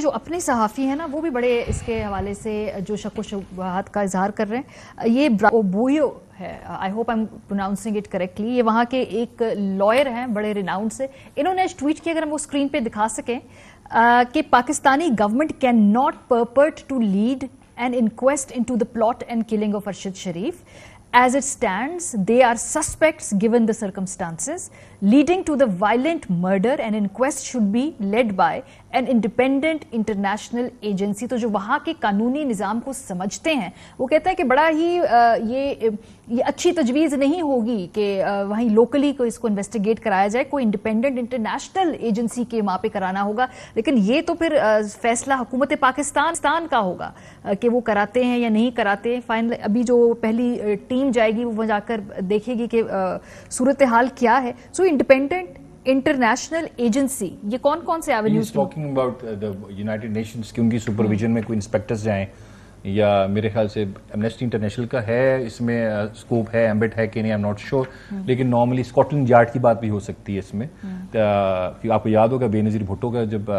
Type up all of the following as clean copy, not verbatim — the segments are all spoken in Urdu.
جو اپنے صحافی ہیں نا وہ بھی بڑے اس کے حوالے سے جو شک و شبہات کا اظہار کر رہے ہیں. یہ بویو ہے, I hope I am pronouncing it correctly, یہ وہاں کے ایک لائر ہیں بڑے ریناؤنڈ سے. انہوں نے ٹویٹ کیا, اگر ہم وہ اسکرین پہ دکھا سکیں, کہ Pakistani government can not purport to lead an inquest into the plot and killing of Arshad Sharif. As it stands, they are suspects given the circumstances leading to the violent murder. An inquest should be led by an independent international agency. تو جو وہاں کے قانونی نظام کو سمجھتے ہیں وہ کہتے ہیں کہ بڑا ہی یہ اچھی تجویز نہیں ہوگی کہ وہیں لوکلی کو اس کو انویسٹیگیٹ کرایا جائے, کوئی انڈیپینڈنٹ انٹرنیشنل ایجنسی کے وہاں پہ کرانا ہوگا. لیکن یہ تو پھر فیصلہ حکومت پاکستان کا ہوگا کہ وہ کراتے ہیں یا نہیں کراتے. فائنل ابھی جو پہلی ٹیم جائے گی وہ جا کر دیکھے گی کہ صورتحال کیا ہے. سو انڈیپینڈنٹ انٹرنیشنل ایجنسی, یہ کون سے avenues talking about the United nations کی ان کی سپرویژن میں کوئی انسپیکٹرز جائیں, یا میرے خیال سے ایمنسٹی انٹرنیشنل کا ہے اس میں اسکوپ ہے, ایمبٹ ہے کہ نہیں, آئی ایم ناٹ شیور. لیکن نارملی اسکاٹلینڈ یارڈ کی بات بھی ہو سکتی ہے اس میں. آپ کو یاد ہوگا بے نظیر بھٹو کا جب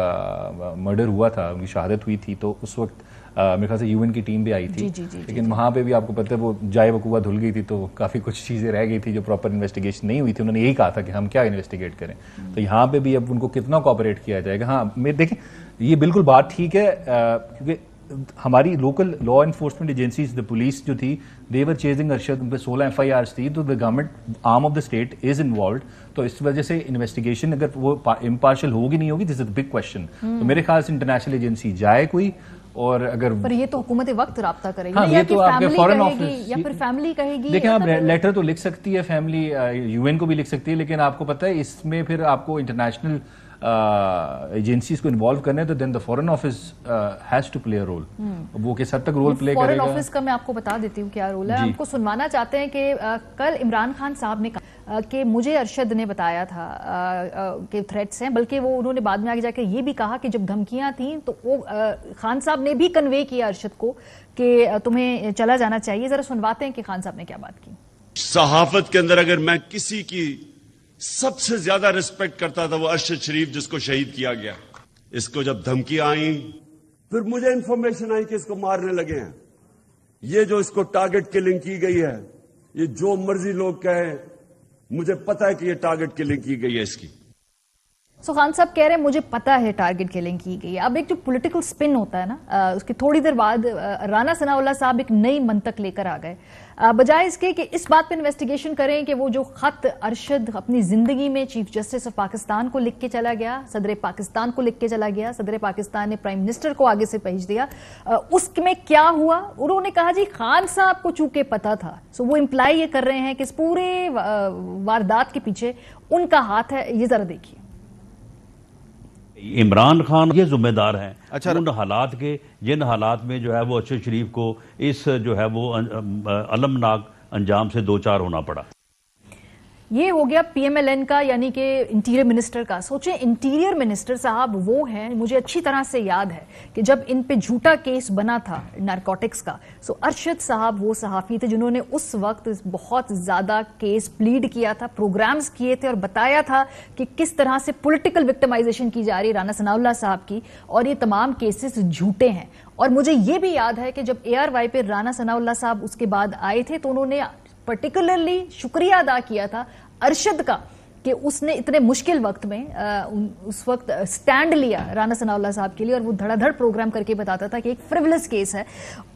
مرڈر ہوا تھا, ان کی شہادت ہوئی تھی, تو اس وقت میرے خیال سے یو این کی ٹیم بھی آئی تھی. لیکن وہاں پہ بھی آپ کو پتہ ہے وہ جائے وقوع دھل گئی تھی, تو کافی کچھ چیزیں رہ گئی تھی جو پراپر انویسٹیگیشن نہیں ہوئی تھی. انہوں نے یہی کہا تھا کہ ہم کیا انویسٹیگیٹ کریں. تو یہاں پہ بھی اب ان کو کتنا کوآپریٹ کیا جائے گا. ہاں دیکھیں یہ بالکل بات ٹھیک ہے, کیونکہ ہماری local law enforcement agencies, the police جو تھی, دے ور چیزنگ ارشد, ان پہ 16 FIRs تھی. تو the government arm of the state is involved. تو اس وجہ سے انویسٹیگیشن اگر وہ امپارشل ہوگی نہیں ہوگی, دس از اے بگ کوشچن. تو میرے خیال سے انٹرنیشنل ایجنسی جائے کوئی, اور اگر پر یہ تو حکومت وقت رابطہ کرے گی, ہاں یہ تو آپ کے فورن آفس یا پھر فیملی کہے گی. دیکھیں آپ لیٹر تو لکھ سکتی ہے فیملی, یو این کو بھی لکھ سکتی ہے, لیکن آپ کو پتہ ہے اس میں پھر آپ کو انٹرنیشنل ایجنسیز کو انوالو کرنے, تو then the foreign office has to play a role. وہ کس حد تک رول پلے کرے گا. فورن آفس کا میں آپ کو بتا دیتی ہوں کیا رول ہے. ہم کو سنوانا چاہتے ہیں کہ کل عمران خان صاحب نے کہا کہ مجھے ارشد نے بتایا تھا کہ تھریٹس ہیں, بلکہ وہ انہوں نے بعد میں آگے جا کے یہ بھی کہا کہ جب دھمکیاں تھیں تو وہ خان صاحب نے بھی کنوے کیا ارشد کو کہ تمہیں چلا جانا چاہیے. ذرا سنواتے ہیں کہ خان صاحب نے کیا بات کی. صحافت کے اندر اگر میں کسی کی سب سے زیادہ ریسپیکٹ کرتا تھا وہ ارشد شریف, جس کو شہید کیا گیا. اس کو جب دھمکیاں آئیں, پھر مجھے انفارمیشن آئی کہ اس کو مارنے لگے ہیں. یہ جو اس کو ٹارگٹ کلنگ کی گئی ہے, یہ جو مرضی لوگ کہیں, مجھے پتا ہے کہ یہ ٹارگٹ کلنگ کی گئی ہے اس کی. سو خان صاحب کہہ رہے ہیں مجھے پتا ہے ٹارگٹ کلنگ کی گئی ہے. اب ایک جو پولیٹیکل سپن ہوتا ہے نا, اس کی تھوڑی دیر بعد رانا ثناءاللہ صاحب ایک نئی منطق لے کر آ گئے. بجائے اس کے کہ اس بات پہ انویسٹیگیشن کریں کہ وہ جو خط ارشد اپنی زندگی میں چیف جسٹس آف پاکستان کو لکھ کے چلا گیا, صدر پاکستان کو لکھ کے چلا گیا, صدر پاکستان نے پرائم منسٹر کو آگے سے بھیج دیا, اس میں کیا ہوا. انہوں نے کہا جی خان صاحب کو چونکہ پتا تھا. سو وہ امپلائی یہ کر رہے ہیں کہ اس پورے واردات کے پیچھے ان کا ہاتھ ہے. یہ ذرا دیکھیے. عمران خان یہ ذمہ دار ہیں ان حالات کے جن حالات میں جو ہے وہ ارشد شریف کو اس جو ہے وہ المناک انجام سے دوچار ہونا پڑا. یہ ہو گیا پی ایم ایل این کا, یعنی کہ انٹیریئر منسٹر کا. سوچیں انٹیریئر منسٹر صاحب وہ ہیں, مجھے اچھی طرح سے یاد ہے کہ جب ان پہ جھوٹا کیس بنا تھا نارکوٹکس کا, سو ارشد صاحب وہ صحافی تھے جنہوں نے اس وقت بہت زیادہ کیس پلیڈ کیا تھا, پروگرامز کیے تھے اور بتایا تھا کہ کس طرح سے پولیٹیکل وکٹمائزیشن کی جا رہی ہے رانا ثناءاللہ صاحب کی, اور یہ تمام کیسز جھوٹے ہیں. اور مجھے یہ بھی یاد ہے کہ جب ARY پہ رانا ثناءاللہ صاحب اس کے بعد آئے تھے تو انہوں نے پرٹیکولرلی شکریہ ادا کیا تھا ارشد کا کہ اس نے اتنے مشکل وقت میں اس وقت سٹینڈ لیا رانا ثناءاللہ صاحب کے لیے, اور وہ دھڑا دھڑ پروگرام کر کے بتاتا تھا کہ ایک فریولس کیس ہے.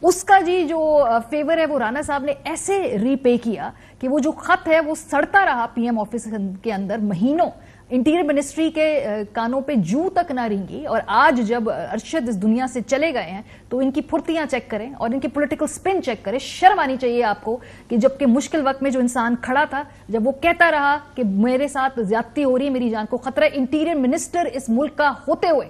اس کا جی جو فیور ہے وہ رانا صاحب نے ایسے ری پے کیا کہ وہ جو خط ہے وہ سڑتا رہا PM آفس کے اندر مہینوں. انٹیریئر منسٹری کے کانوں پہ جو تک نہ رینگی. اور آج جب ارشد اس دنیا سے چلے گئے ہیں تو ان کی پھرتیاں چیک کریں اور ان کی پولیٹیکل سپن چیک کریں. شرم آنی چاہیے آپ کو کہ جب کہ مشکل وقت میں جو انسان کھڑا تھا, جب وہ کہتا رہا کہ میرے ساتھ زیادتی ہو رہی ہے, میری جان کو خطرہ ہے, انٹیریئر منسٹر اس ملک کا ہوتے ہوئے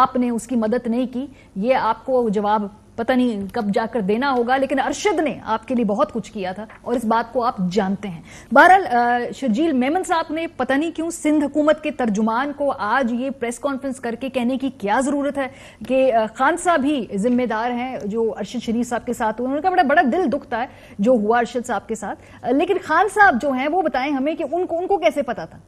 آپ نے اس کی مدد نہیں کی. یہ آپ کو جواب پتہ نہیں کب جا کر دینا ہوگا, لیکن ارشد نے آپ کے لیے بہت کچھ کیا تھا اور اس بات کو آپ جانتے ہیں. بہرحال شرجیل میمن صاحب نے پتہ نہیں کیوں سندھ حکومت کے ترجمان کو آج یہ پریس کانفرنس کر کے کہنے کی کیا ضرورت ہے کہ خان صاحب ہی ذمہ دار ہیں جو ارشد شریف صاحب کے ساتھ ہوئے. انہوں نے کہا بڑا دل دکھتا ہے جو ہوا ارشد صاحب کے ساتھ, لیکن خان صاحب جو ہیں وہ بتائیں ہمیں کہ ان کو کیسے پتا تھا.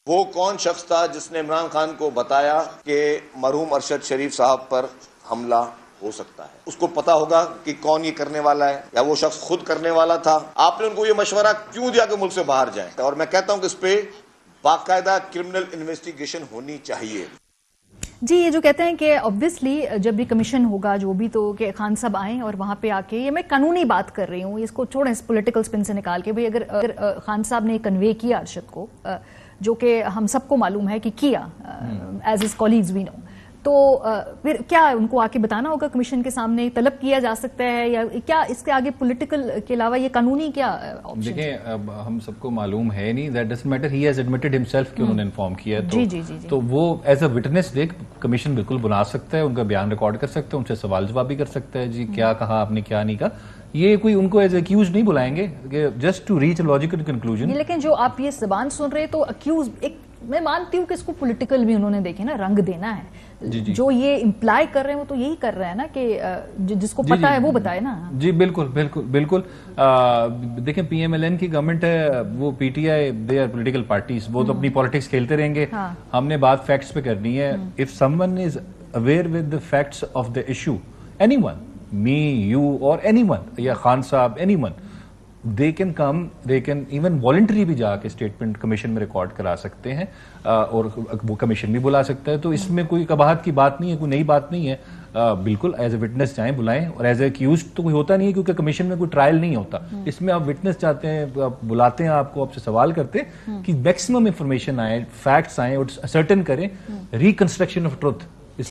وہ کون شخص تھا جس نے عمران خان کو بتایا کہ مرحوم ارشد شریف صاحب پر حملہ ہو سکتا ہے؟ اس کو پتا ہوگا کہ کون یہ کرنے والا ہے، یا وہ شخص خود کرنے والا تھا؟ آپ نے ان کو یہ مشورہ کیوں دیا کہ ملک سے باہر جائیں؟ اور میں کہتا ہوں کہ اس پہ باقاعدہ کرمنل انویسٹیگیشن ہونی چاہیے. جی یہ جو کہتے ہیں کہ obviously جب بھی کمیشن ہوگا جو بھی تو کہ خان صاحب آئیں اور وہاں پہ آ کے، یہ میں قانونی بات کر رہی ہوں، اس کو چھوڑیں اس پولیٹیکل سپن سے نکال کے، بھئی اگر خان صاحب نے کنوے کیا ارشد کو، جو کہ ہم سب کو معلوم ہے کہ کیا ایز ہز کولیگز وی نو، تو پھر کیا ان کو آ کے بتانا ہوگا کمیشن کے سامنے، طلب کیا جا سکتا ہے، یا کیا اس کے آگے پولیٹیکل کے علاوہ یہ قانونی کیا آپشن؟ دیکھیں اب ہم سب کو معلوم ہے نہیں، that doesn't matter, he has admitted himself کہ انہوں نے انفارم کیا، تو وہ ایز اے وٹنس دیکھ کمیشن بالکل بلا سکتا ہے، ان کا بیان ریکارڈ کر سکتا ہے، ان سے سوال جواب بھی کر سکتا ہے، جی کیا کہا آپ نے کیا نہیں کہا. یہ کوئی ان کو ایز اکیوز نہیں بلائیں گے just to reach logical conclusion. لیکن جو آپ یہ زبان سن رہے تو اکیوز، ایک میں مانتی ہوں کہ اس کو پولیٹیکل بھی انہوں نے دیکھے نا رنگ دینا ہے، جو یہ امپلائی کر رہے ہیں وہ تو یہی کر رہے ہیں نا کہ جس کو پتا ہے وہ بتائے نا. جی بالکل بالکل بالکل. دیکھیں پی ایم ایل این کی گورنمنٹ ہے، وہ P T I, they are political parties, وہ تو اپنی پالیٹکس کھیلتے رہیں گے. ہم نے بات فیکٹس پہ کرنی ہے. If some one is aware with the facts of the issue, any one, me, you or anyone, یا خان صاحب، anyone, they can come, they can even voluntarily بھی جا کے اسٹیٹمنٹ کمیشن میں ریکارڈ کرا سکتے ہیں، اور وہ کمیشن بھی بلا سکتا ہے. تو اس میں کوئی قباحت کی بات نہیں ہے، کوئی نئی بات نہیں ہے. بالکل ایز اے وٹنس جائیں، بلائیں. اور ایز اے ایکیوز تو کوئی ہوتا نہیں ہے، کیونکہ کمیشن میں کوئی ٹرائل نہیں ہوتا. اس میں آپ وٹنس چاہتے ہیں، آپ بلاتے ہیں، آپ کو آپ سے سوال کرتے ہیں کہ میکسیمم انفارمیشن آئے، فیکٹس آئیں، اور سرٹن کریں ریکنسٹرکشن آف ٹروتھ.